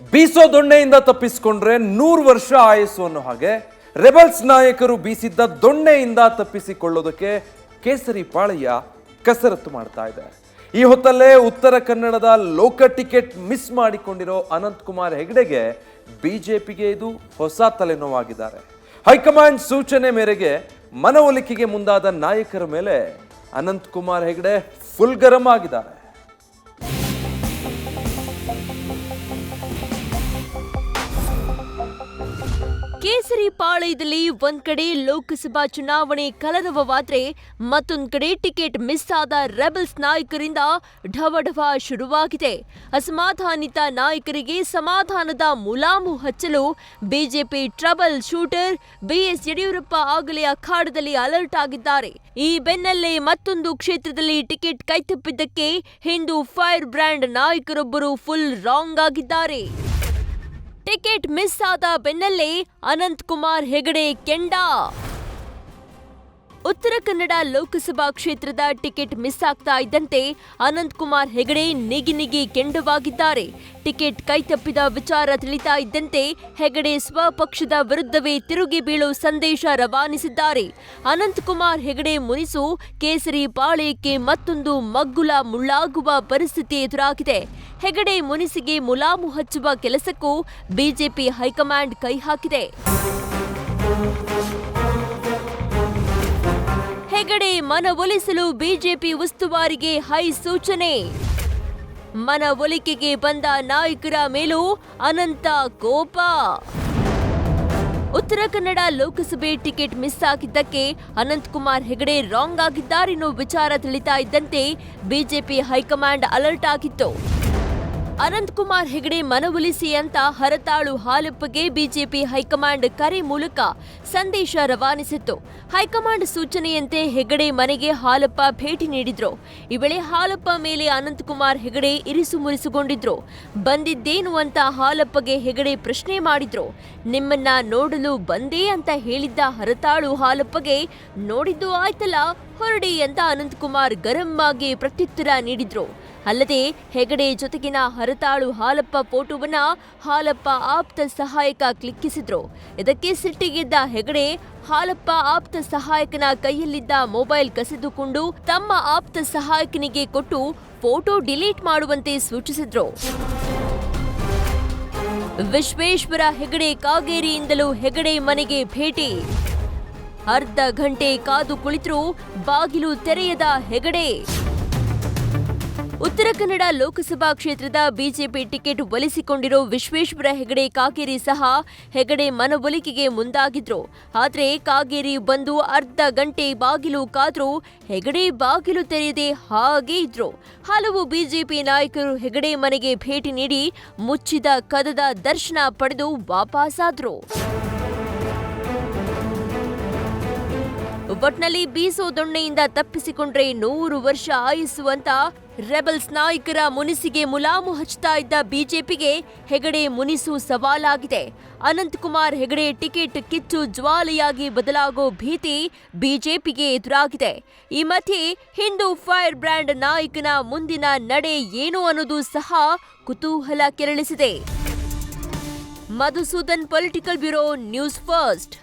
ಬೀಸೋ ದೊಣ್ಣೆಯಿಂದ ತಪ್ಪಿಸಿಕೊಂಡ್ರೆ 100 ವರ್ಷ ಆಯಸ್ಸು ಅನ್ನೋ ಹಾಗೆ ರೆಬಲ್ಸ್ ನಾಯಕರು ಬೀಸಿದ್ದ ದೊಣ್ಣೆಯಿಂದ ತಪ್ಪಿಸಿಕೊಳ್ಳೋದಕ್ಕೆ ಕೇಸರಿ ಪಾಳಯ್ಯ ಕಸರತ್ತು ಮಾಡ್ತಾ ಇದೆ. ಈ ಹೊತ್ತಲ್ಲೇ ಉತ್ತರ ಕನ್ನಡದ ಲೋಕ ಟಿಕೆಟ್ ಮಿಸ್ ಮಾಡಿಕೊಂಡಿರೋ ಅನಂತಕುಮಾರ್ ಹೆಗಡೆಗೆ ಬಿಜೆಪಿಗೆ ಇದು ಹೊಸ ತಲೆನೋವಾಗಿದ್ದಾರೆ. ಹೈಕಮಾಂಡ್ ಸೂಚನೆ ಮೇರೆಗೆ ಮನವೊಲಿಕೆಗೆ ಮುಂದಾದ ನಾಯಕರ ಮೇಲೆ ಅನಂತಕುಮಾರ್ ಹೆಗಡೆ ಫುಲ್ ಗರಂ ಆಗಿದ್ದಾರೆ. ಕೇಸರಿ ಪಾಳಯದಲ್ಲಿ ಒಂದ್ ಕಡೆ ಲೋಕಸಭಾ ಚುನಾವಣೆ ಕಲರವವಾದ್ರೆ ಮತ್ತೊಂದ್ ಕಡೆ ಟಿಕೆಟ್ ಮಿಸ್ ಆದ ರೆಬಲ್ಸ್ ನಾಯಕರಿಂದ ಢವಢವ ಶುರುವಾಗಿದೆ. ಅಸಮಾಧಾನಿತ ನಾಯಕರಿಗೆ ಸಮಾಧಾನದ ಮುಲಾಮು ಹಚ್ಚಲು BJP troubleshooter BS Yediyurappa ಆಗಲೇ ಅಖಾಡದಲ್ಲಿ ಅಲರ್ಟ್ ಆಗಿದ್ದಾರೆ. ಈ ಬೆನ್ನಲ್ಲೇ ಮತ್ತೊಂದು ಕ್ಷೇತ್ರದಲ್ಲಿ ಟಿಕೆಟ್ ಕೈತಪ್ಪಿದ್ದಕ್ಕೆ ಹಿಂದೂ ಫೈರ್ ಬ್ರ್ಯಾಂಡ್ ನಾಯಕರೊಬ್ಬರು ಫುಲ್ ರಾಂಗ್ ಆಗಿದ್ದಾರೆ. ಟಿಕೆಟ್ ಮಿಸ್ ಆದ ಬೆನ್ನಲ್ಲೇ ಅನಂತಕುಮಾರ್ ಹೆಗಡೆ ಕೆಂಡ. ಉತ್ತರ ಕನ್ನಡ ಲೋಕಸಭಾ ಕ್ಷೇತ್ರದ ಟಿಕೆಟ್ ಮಿಸ್ ಆಗ್ತಾ ಇದ್ದಂತೆ ಅನಂತಕುಮಾರ್ ಹೆಗಡೆ ನಿಗಿ ಕೆಂಡವಾಗಿದ್ದಾರೆ. ಟಿಕೆಟ್ ಕೈತಪ್ಪಿದ ವಿಚಾರ ತಿಳಿತಾ ಇದ್ದಂತೆ ಹೆಗಡೆ ಸ್ವಪಕ್ಷದ ವಿರುದ್ಧವೇ ತಿರುಗಿ ಬೀಳೋ ಸಂದೇಶ ರವಾನಿಸಿದ್ದಾರೆ. ಅನಂತಕುಮಾರ್ ಹೆಗಡೆ ಮುನಿಸು ಕೇಸರಿ ಪಾಳ್ಯಕ್ಕೆ ಮತ್ತೊಂದು ಮಗ್ಗುಲ ಮುಳ್ಳಾಗುವ ಪರಿಸ್ಥಿತಿ ಎದುರಾಗಿದೆ. ಹೆಗಡೆ ಮುನಿಸಿಗೆ ಮುಲಾಮು ಹಚ್ಚುವ ಕೆಲಸಕ್ಕೂ ಬಿಜೆಪಿ ಹೈಕಮಾಂಡ್ ಕೈ ಹಾಕಿದೆ. ಹೆಗಡೆ ಮನವೊಲಿಸಲು ಬಿಜೆಪಿ ಉಸ್ತುವಾರಿಗೆ ಹೈ ಸೂಚನೆ. ಮನವೊಲಿಕೆಗೆ ಬಂದ ನಾಯಕರ ಮೇಲೂ ಅನಂತ ಕೋಪ. ಉತ್ತರ ಕನ್ನಡ ಲೋಕಸಭೆ ಟಿಕೆಟ್ ಮಿಸ್ ಆಗಿದ್ದಕ್ಕೆ ಅನಂತಕುಮಾರ್ ಹೆಗಡೆ ರಾಂಗ್ ಆಗಿದ್ದಾರೆನ್ನೋ ವಿಚಾರ ತಿಳಿತಾ ಇದ್ದಂತೆ ಬಿಜೆಪಿ ಹೈಕಮಾಂಡ್ ಅಲರ್ಟ್ ಆಗಿತ್ತು. ಅನಂತಕುಮಾರ್ ಹೆಗಡೆ ಮನವೊಲಿಸಿ ಅಂತ ಹರತಾಳು ಹಾಲಪ್ಪಗೆ ಬಿಜೆಪಿ ಹೈಕಮಾಂಡ್ ಕರೆ ಮೂಲಕ ಸಂದೇಶ ರವಾನಿಸಿತ್ತು. ಹೈಕಮಾಂಡ್ ಸೂಚನೆಯಂತೆ ಹೆಗಡೆ ಮನೆಗೆ ಹಾಲಪ್ಪ ಭೇಟಿ ನೀಡಿದ್ರು. ಈ ವೇಳೆ ಹಾಲಪ್ಪ ಮೇಲೆ ಅನಂತಕುಮಾರ್ ಹೆಗಡೆ ಇರಿಸು ಮುರಿಸುಗೊಂಡಿದ್ರು. ಬಂದಿದ್ದೇನು ಅಂತ ಹಾಲಪ್ಪಗೆ ಹೆಗಡೆ ಪ್ರಶ್ನೆ ಮಾಡಿದ್ರು. ನಿಮ್ಮನ್ನ ನೋಡಲು ಬಂದೆ ಅಂತ ಹೇಳಿದ್ದ ಹರತಾಳು ಹಾಲಪ್ಪಗೆ ನೋಡಿದ್ದು ಆಯ್ತಲ್ಲ ಹೊರಡಿ ಅಂತ ಅನಂತಕುಮಾರ್ ಗರಂ ಆಗಿ ಪ್ರತ್ಯುತ್ತರ ನೀಡಿದ್ರು. ಅಲ್ಲದೆ ಹೆಗಡೆ ಜೊತೆಗಿನ ಹರತಾಳು ಹಾಲಪ್ಪ ಫೋಟೋವನ್ನ ಹಾಲಪ್ಪ ಆಪ್ತ ಸಹಾಯಕ ಕ್ಲಿಕ್ಕಿಸಿದ್ರು. ಇದಕ್ಕೆ ಸಿಟ್ಟಿಗೆದ್ದ ಹೆಗಡೆ ಹಾಲಪ್ಪ ಆಪ್ತ ಸಹಾಯಕನ ಕೈಯಲ್ಲಿದ್ದ ಮೊಬೈಲ್ ಕಸಿದುಕೊಂಡು ತಮ್ಮ ಆಪ್ತ ಸಹಾಯಕನಿಗೆ ಕೊಟ್ಟು ಫೋಟೋ ಡಿಲೀಟ್ ಮಾಡುವಂತೆ ಸೂಚಿಸಿದ್ರು. ವಿಶ್ವೇಶ್ವರ ಹೆಗಡೆ ಕಾಗೇರಿಯಿಂದಲೂ ಹೆಗಡೆ ಮನೆಗೆ ಭೇಟಿ. ಅರ್ಧ ಗಂಟೆ ಕಾದು ಕುಳಿತರೂ ಬಾಗಿಲು ತೆರೆಯದ ಹೆಗಡೆ. ಉತ್ತರ ಕನ್ನಡ ಲೋಕಸಭಾ ಕ್ಷೇತ್ರದ ಬಿಜೆಪಿ ಟಿಕೆಟ್ ಒಲಿಸಿಕೊಂಡಿರೋ ವಿಶ್ವೇಶ್ವರ ಹೆಗಡೆ ಕಾಗೇರಿ ಸಹ ಹೆಗಡೆ ಮನವೊಲಿಕೆಗೆ ಮುಂದಾಗಿದ್ರು. ಆದ್ರೆ ಕಾಗೇರಿ ಬಂದು ಅರ್ಧ ಗಂಟೆ ಬಾಗಿಲು ಕಾದ್ರೂ ಹೆಗಡೆ ಬಾಗಿಲು ತೆರೆಯದೆ ಹಾಗೇ ಇದ್ರು. ಹಲವು ಬಿಜೆಪಿ ನಾಯಕರು ಹೆಗಡೆ ಮನೆಗೆ ಭೇಟಿ ನೀಡಿ ಮುಚ್ಚಿದ ಕದದ ದರ್ಶನ ಪಡೆದು ವಾಪಸಾದ್ರು. ಒಟ್ನಲ್ಲಿ ಬೀಸೋ ದೊಣ್ಣೆಯಿಂದ ತಪ್ಪಿಸಿಕೊಂಡ್ರೆ 100 ವರ್ಷ ಆಯುಸ್ಸು ಅಂತ ರೆಬಲ್ಸ್ ನಾಯಕರ ಮುನಿಸಿಗೆ ಮುಲಾಮು ಹಚ್ಚುತ್ತಾ ಇದ್ದ ಬಿಜೆಪಿಗೆ ಹೆಗಡೆ ಮುನಿಸು ಸವಾಲಾಗಿದೆ. ಅನಂತಕುಮಾರ್ ಹೆಗಡೆ ಟಿಕೆಟ್ ಕಿಚ್ಚು ಜ್ವಾಲೆಯಾಗಿ ಬದಲಾಗೋ ಭೀತಿ ಬಿಜೆಪಿಗೆ ಎದುರಾಗಿದೆ. ಈ ಮಧ್ಯೆ ಹಿಂದೂ ಫೈರ್ ಬ್ರ್ಯಾಂಡ್ ನಾಯಕನ ಮುಂದಿನ ನಡೆ ಏನು ಅನ್ನೋದು ಸಹ ಕುತೂಹಲ ಕೆರಳಿಸಿದೆ. Madhusudan, political bureau, news first.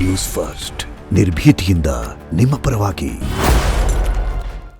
News first ನಿರ್ಭೀತಿಯಿಂದ ನಿಮ್ಮ ಪರವಾಗಿ.